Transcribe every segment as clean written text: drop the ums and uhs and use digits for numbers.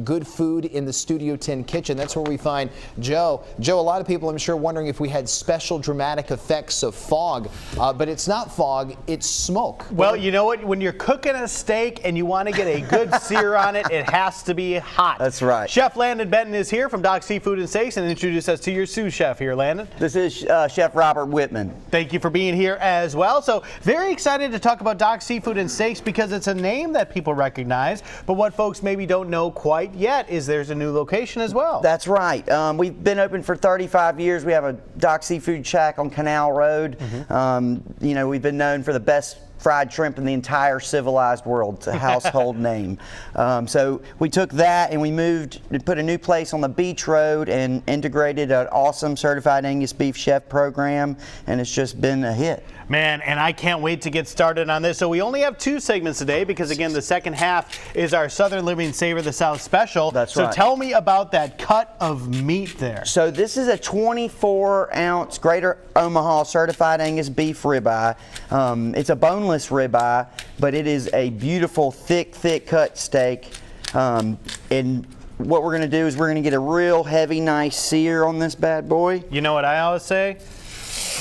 good food in the Studio 10 kitchen. That's where we find Joe. Joe, a lot of people I'm sure wondering if we had special dramatic effects of fog, but it's not fog, it's smoke. Well, you know what? When you're cooking a steak and you want to get a good sear on it, it has to be hot. That's right. Chef Landon Benton is here from Doc's Seafood and Steaks, and introduce us to your sous chef here, Landon. This is Chef Robert Whitman. Thank you for being here as well. So very excited to talk about Doc's Seafood and Steaks because it's a name that people recognize, but what folks maybe don't know quite yet is there's a new location as well. That's right. We've been open for 35 years. We have a Doc's Seafood Shack on Canal Road. You know, we've been known for the best fried shrimp in the entire civilized world. It's a household name. So we took that and we moved and put a new place on the beach road and integrated an awesome certified Angus beef chef program, and it's just been a hit. Man, and I can't wait to get started on this. So we only have 2 segments today because, again, the second half is our Southern Living Savor the South special. That's right. So tell me about that cut of meat there. So this is a 24-ounce Greater Omaha certified Angus beef ribeye. It's a boneless ribeye, but it is a beautiful, thick cut steak. And what we're going to do is we're going to get a real heavy, nice sear on this bad boy. You know what I always say?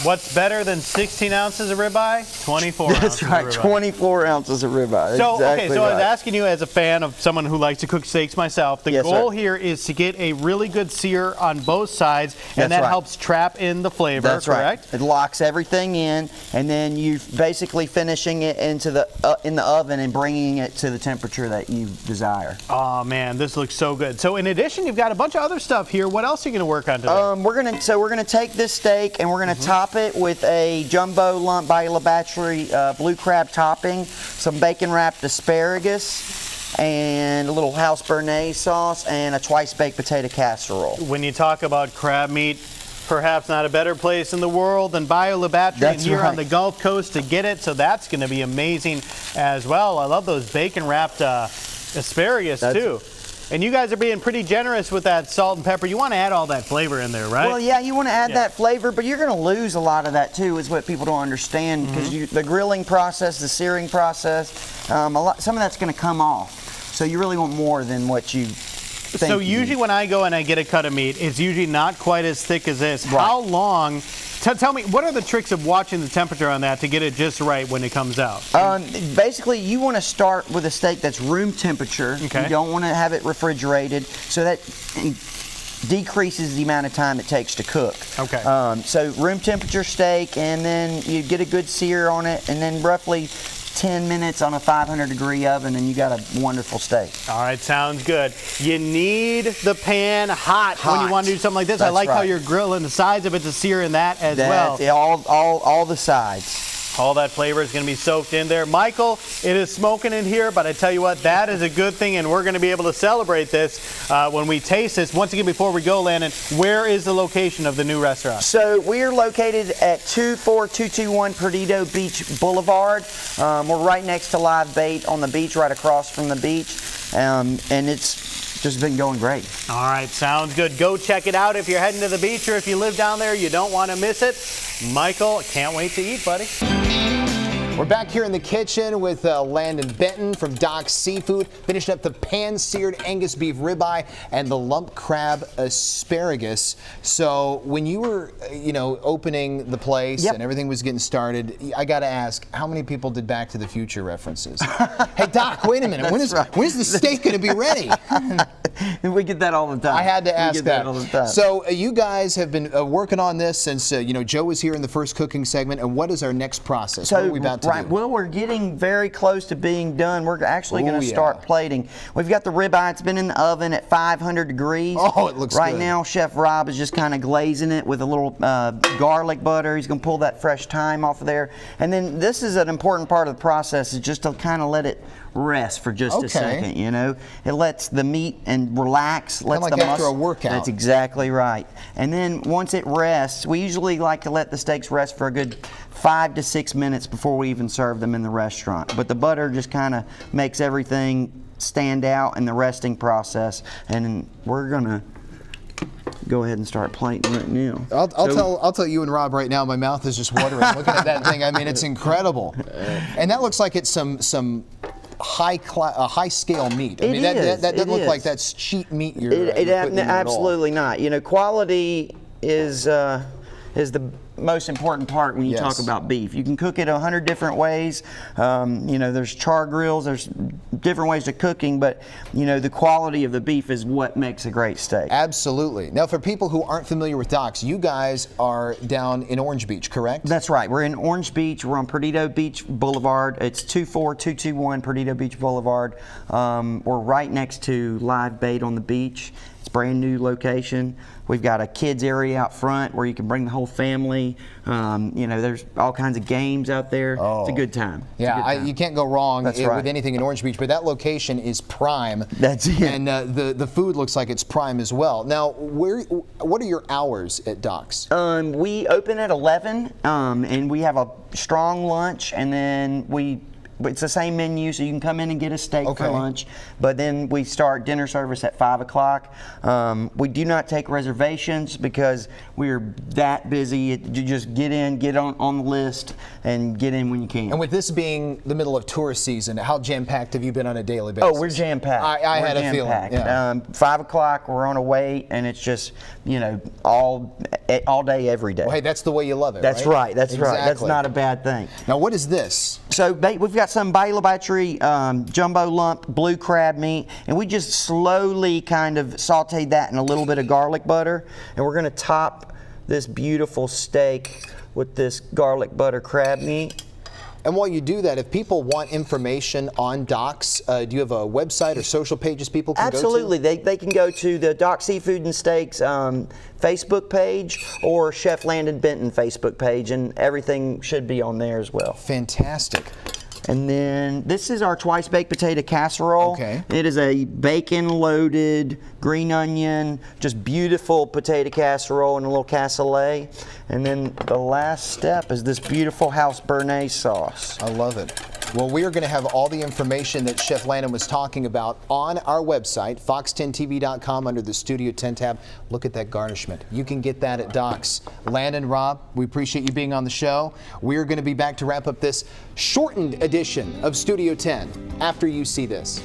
What's better than 16 ounces of ribeye? 24 ounces That's right, of ribeye. 24 ounces of ribeye. So, exactly okay, so right. I was asking you as a fan of someone who likes to cook steaks myself, the Yes, goal sir. here is to get a really good sear on both sides, and That's that right. helps trap in the flavor, That's correct? right. It locks everything in, and then you're basically finishing it into the in the oven and bringing it to the temperature that you desire. Oh man, this looks so good. So in addition, you've got a bunch of other stuff here. What else are you going to work on today? We're gonna take this steak and we're gonna top it with a jumbo lump Bayou Battery blue crab topping, some bacon wrapped asparagus, and a little house béarnaise sauce, and a twice baked potato casserole. When you talk about crab meat, perhaps not a better place in the world than Bayou Battery and here on the Gulf Coast to get it, so that's going to be amazing as well. I love those bacon wrapped asparagus too. And you guys are being pretty generous with that salt and pepper. You want to add all that flavor in there, right? Well, yeah, you want to add that flavor, but you're going to lose a lot of that too, is what people don't understand, because the grilling process, the searing process, some of that's going to come off. So you really want more than what you think. So usually when I go and I get a cut of meat, it's usually not quite as thick as this. Right. How long? Tell me, what are the tricks of watching the temperature on that to get it just right when it comes out? Basically, you want to start with a steak that's room temperature. Okay. You don't want to have it refrigerated, so that decreases the amount of time it takes to cook. Okay. So room temperature steak, and then you get a good sear on it, and then roughly 10 minutes on a 500-degree oven, and you got a wonderful steak. All right, sounds good. You need the pan hot when you want to do something like this. I like how you're grilling the sides of it to sear in that as well. All the sides. All that flavor is going to be soaked in there. Michael, it is smoking in here, but I tell you what, that is a good thing, and we're going to be able to celebrate this when we taste this. Once again, before we go, Landon, where is the location of the new restaurant? So we're located at 24221 Perdido Beach Boulevard. We're right next to Live Bait on the beach, right across from the beach, and it's just been going great. All right, sounds good. Go check it out if you're heading to the beach, or if you live down there, you don't want to miss it. Michael, can't wait to eat, buddy. We're back here in the kitchen with Landon Benton from Doc's Seafood. Finished up the pan-seared Angus beef ribeye and the lump crab asparagus. So when you were, opening the place and everything was getting started, I got to ask, how many people did Back to the Future references? Hey, Doc, wait a minute. When is the steak going to be ready? We get that all the time. I had to ask that. All the time. So you guys have been working on this since, Joe was here in the first cooking segment. And what is our next process? What are we about to do? Well, we're getting very close to being done. We're actually going to start plating. We've got the ribeye. It's been in the oven at 500 degrees. Oh, it looks good. Right now, Chef Rob is just kind of glazing it with a little garlic butter. He's going to pull that fresh thyme off of there. And then this is an important part of the process, is just to kind of let it rest for just a second, It lets the meat and relax. Kind of like after a workout. That's exactly right. And then once it rests, we usually like to let the steaks rest for a good 5 to 6 minutes before we even serve them in the restaurant. But the butter just kind of makes everything stand out in the resting process. And we're gonna go ahead and start plating right now. I'll tell you and Rob right now, my mouth is just watering looking at that thing. I mean, it's incredible. And that looks like it's some high scale meat. I It mean, is. that doesn't look It like is. that's cheap meat you're It putting in there at all. absolutely not. You know, quality is the most important part when you Yes. talk about beef. You can cook it 100 different ways. You know, there's char grills, there's different ways of cooking, but you know, the quality of the beef is what makes a great steak. Absolutely. Now, for people who aren't familiar with Doc's, you guys are down in Orange Beach, correct? That's right. We're in Orange Beach. We're on Perdido Beach Boulevard. It's 24221 Perdido Beach Boulevard. We're right next to Live Bait on the beach. It's a brand new location. We've got a kids area out front where you can bring the whole family. You know, there's all kinds of games out there. It's a good time. It's a Yeah, good time. you can't go wrong That's with right. anything in Orange Beach, but that location is prime. That's it. And the food looks like it's prime as well. Now, what are your hours at Doc's? We open at 11, and we have a strong lunch, and then it's the same menu, so you can come in and get a steak for lunch. But then we start dinner service at 5 o'clock. We do not take reservations because we're that busy. You just get in, get on the list, and get in when you can. And with this being the middle of tourist season, how jam-packed have you been on a daily basis? Oh, we're jam-packed. I We're had a feeling. jam-packed. Yeah. 5 o'clock, we're on a wait, and it's just, you know, all day, every day. Well, hey, that's the way you love it, That's right. That's right. That's Exactly. not a bad thing. Now, what is this? So we've got some Baila Battery jumbo lump blue crab meat, and we just slowly kind of sauteed that in a little bit of garlic butter, and we're going to top this beautiful steak with this garlic butter crab meat. And while you do that, if people want information on Doc's, do you have a website or social pages people can Absolutely. go to? They can go to the Doc Seafood and Steaks Facebook page or Chef Landon Benton Facebook page, and everything should be on there as well. Fantastic. And then this is our twice baked potato casserole. Okay. It is a bacon loaded green onion, just beautiful potato casserole and a little cassoulet. And then the last step is this beautiful house béarnaise sauce. I love it. Well, we are going to have all the information that Chef Landon was talking about on our website, fox10tv.com, under the Studio 10 tab. Look at that garnishment. You can get that at Doc's. Landon, Rob, we appreciate you being on the show. We're going to be back to wrap up this shortened edition of Studio 10 after you see this.